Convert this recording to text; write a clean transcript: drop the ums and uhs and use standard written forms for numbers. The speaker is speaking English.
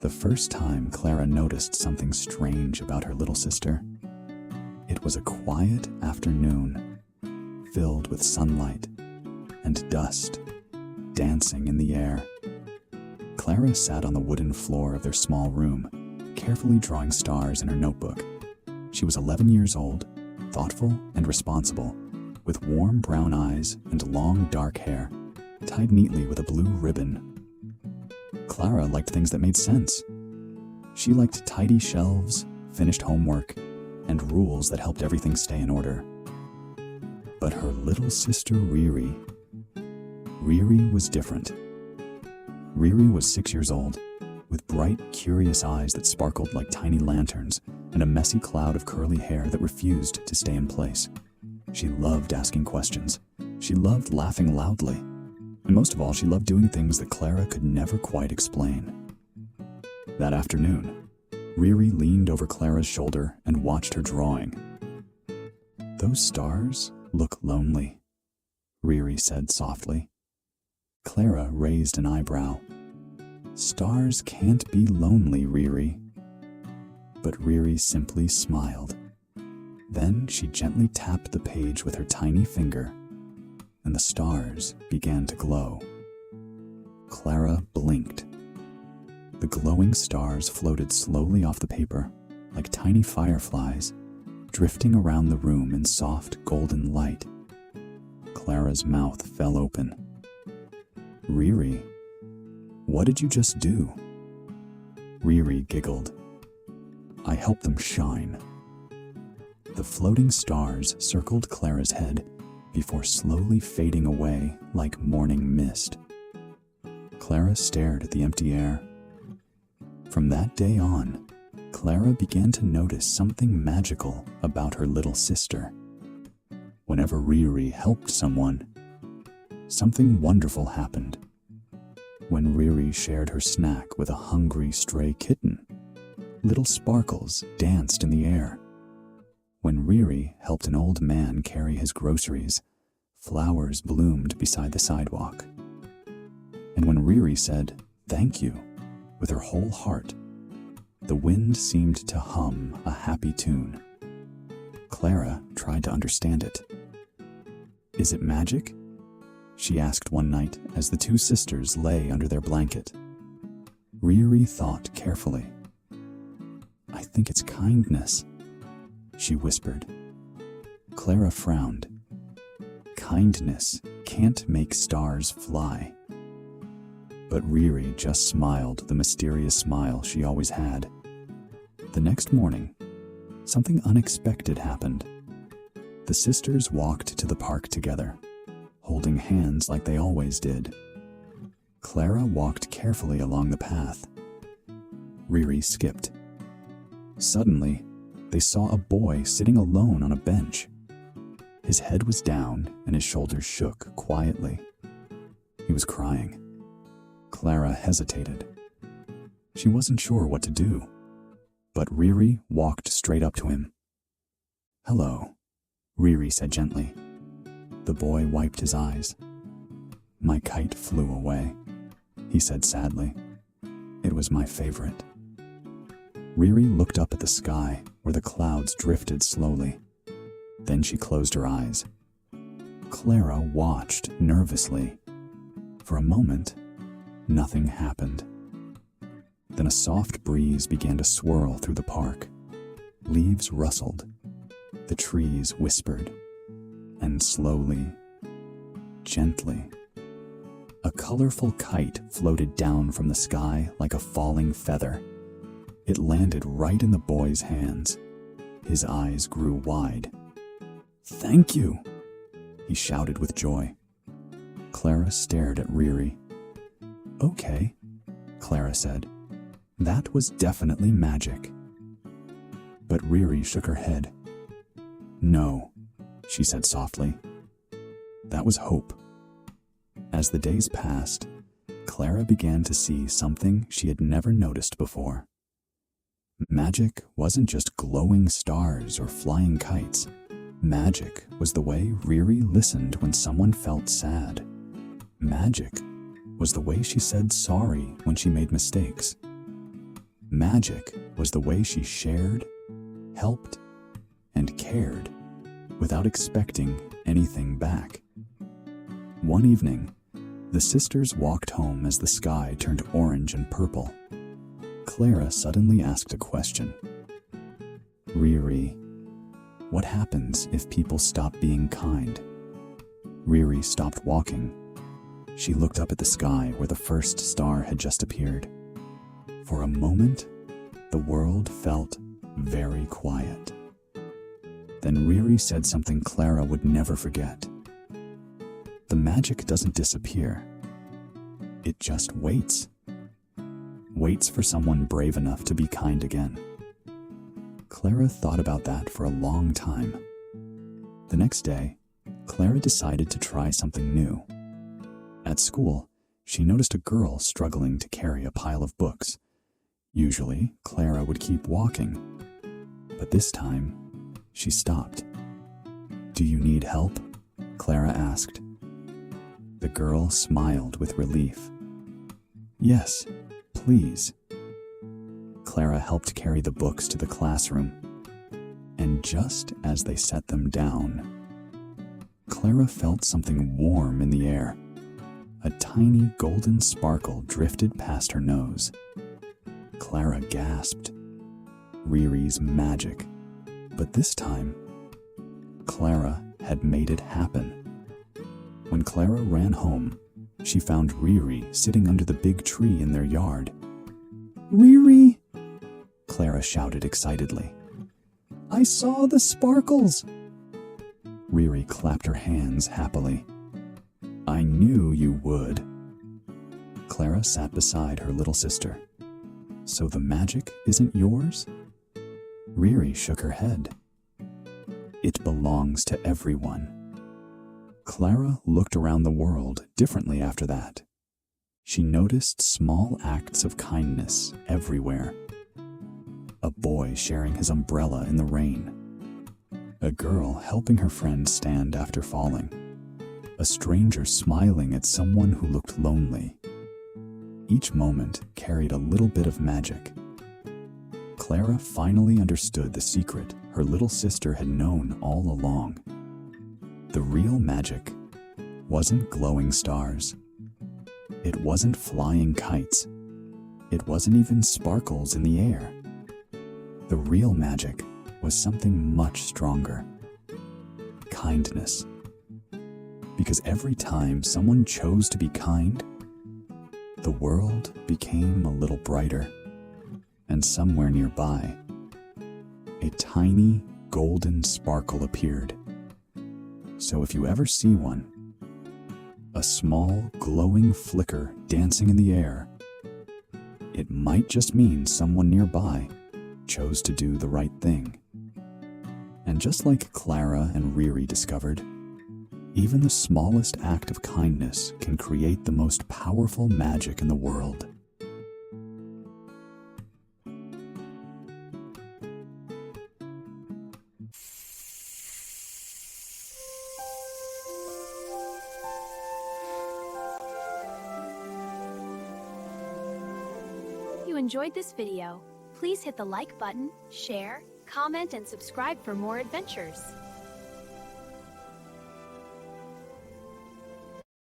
The first time Clara noticed something strange about her little sister, it was a quiet afternoon filled with sunlight and dust dancing in the air. Clara sat on the wooden floor of their small room, carefully drawing stars in her notebook. She was 11 years old, thoughtful and responsible, with warm brown eyes and long dark hair, tied neatly with a blue ribbon. Clara liked things that made sense. She liked tidy shelves, finished homework, and rules that helped everything stay in order. But her little sister Riri was different. Riri was 6 years old, with bright, curious eyes that sparkled like tiny lanterns and a messy cloud of curly hair that refused to stay in place. She loved asking questions. She loved laughing loudly. And most of all, she loved doing things that Clara could never quite explain. That afternoon, Riri leaned over Clara's shoulder and watched her drawing. "Those stars look lonely," Riri said softly. Clara raised an eyebrow. "Stars can't be lonely, Riri." But Riri simply smiled. Then she gently tapped the page with her tiny finger, and the stars began to glow. Clara blinked. The glowing stars floated slowly off the paper, like tiny fireflies, drifting around the room in soft golden light. Clara's mouth fell open. "Riri, what did you just do?" Riri giggled. "I helped them shine." The floating stars circled Clara's head before slowly fading away like morning mist. Clara stared at the empty air. From that day on, Clara began to notice something magical about her little sister. Whenever Riri helped someone, something wonderful happened. When Riri shared her snack with a hungry stray kitten, little sparkles danced in the air. When Riri helped an old man carry his groceries, flowers bloomed beside the sidewalk. And when Riri said, "Thank you," with her whole heart, the wind seemed to hum a happy tune. Clara tried to understand it. "Is it magic?" she asked one night as the two sisters lay under their blanket. Riri thought carefully. "I think it's kindness," she whispered. Clara frowned. Kindness can't make stars fly. But Riri just smiled the mysterious smile she always had. The next morning, something unexpected happened. The sisters walked to the park together, holding hands like they always did. Clara walked carefully along the path. Riri skipped. Suddenly, they saw a boy sitting alone on a bench. His head was down and his shoulders shook quietly. He was crying. Clara hesitated. She wasn't sure what to do, but Riri walked straight up to him. "Hello," Riri said gently. The boy wiped his eyes. "My kite flew away," he said sadly. "It was my favorite." Riri looked up at the sky where the clouds drifted slowly. Then she closed her eyes. Clara watched nervously. For a moment, nothing happened. Then a soft breeze began to swirl through the park. Leaves rustled. The trees whispered. And slowly, gently, a colorful kite floated down from the sky like a falling feather. It landed right in the boy's hands. His eyes grew wide. "Thank you," he shouted with joy. Clara stared at Riri. "Okay," Clara said. "That was definitely magic." But Riri shook her head. "No," she said softly. "That was hope." As the days passed, Clara began to see something she had never noticed before. Magic wasn't just glowing stars or flying kites. Magic was the way Riri listened when someone felt sad. Magic was the way she said sorry when she made mistakes. Magic was the way she shared, helped, and cared without expecting anything back. One evening, the sisters walked home as the sky turned orange and purple. Clara suddenly asked a question. Riri, what happens if people stop being kind? Riri stopped walking. She looked up at the sky where the first star had just appeared. For a moment, the world felt very quiet. Then Riri said something Clara would never forget. The magic doesn't disappear. It just waits. Waits for someone brave enough to be kind again. Clara thought about that for a long time. The next day, Clara decided to try something new. At school, she noticed a girl struggling to carry a pile of books. Usually, Clara would keep walking, but this time, she stopped. "Do you need help?" Clara asked. The girl smiled with relief. "Yes, please." Clara helped carry the books to the classroom, and just as they set them down, Clara felt something warm in the air. A tiny golden sparkle drifted past her nose. Clara gasped. Riri's magic. But this time, Clara had made it happen. When Clara ran home, she found Riri sitting under the big tree in their yard. "Riri!" Clara shouted excitedly. "I saw the sparkles!" Riri clapped her hands happily. "I knew you would." Clara sat beside her little sister. "So the magic isn't yours?" Riri shook her head. "It belongs to everyone." Clara looked around the world differently after that. She noticed small acts of kindness everywhere. A boy sharing his umbrella in the rain. A girl helping her friend stand after falling. A stranger smiling at someone who looked lonely. Each moment carried a little bit of magic. Clara finally understood the secret her little sister had known all along. The real magic wasn't glowing stars. It wasn't flying kites. It wasn't even sparkles in the air. The real magic was something much stronger. Kindness. Because every time someone chose to be kind, the world became a little brighter. And somewhere nearby, a tiny golden sparkle appeared. So if you ever see one, a small glowing flicker dancing in the air, it might just mean someone nearby chose to do the right thing. And just like Clara and Riri discovered, even the smallest act of kindness can create the most powerful magic in the world. If you enjoyed this video, please hit the like button, share, comment, and subscribe for more adventures.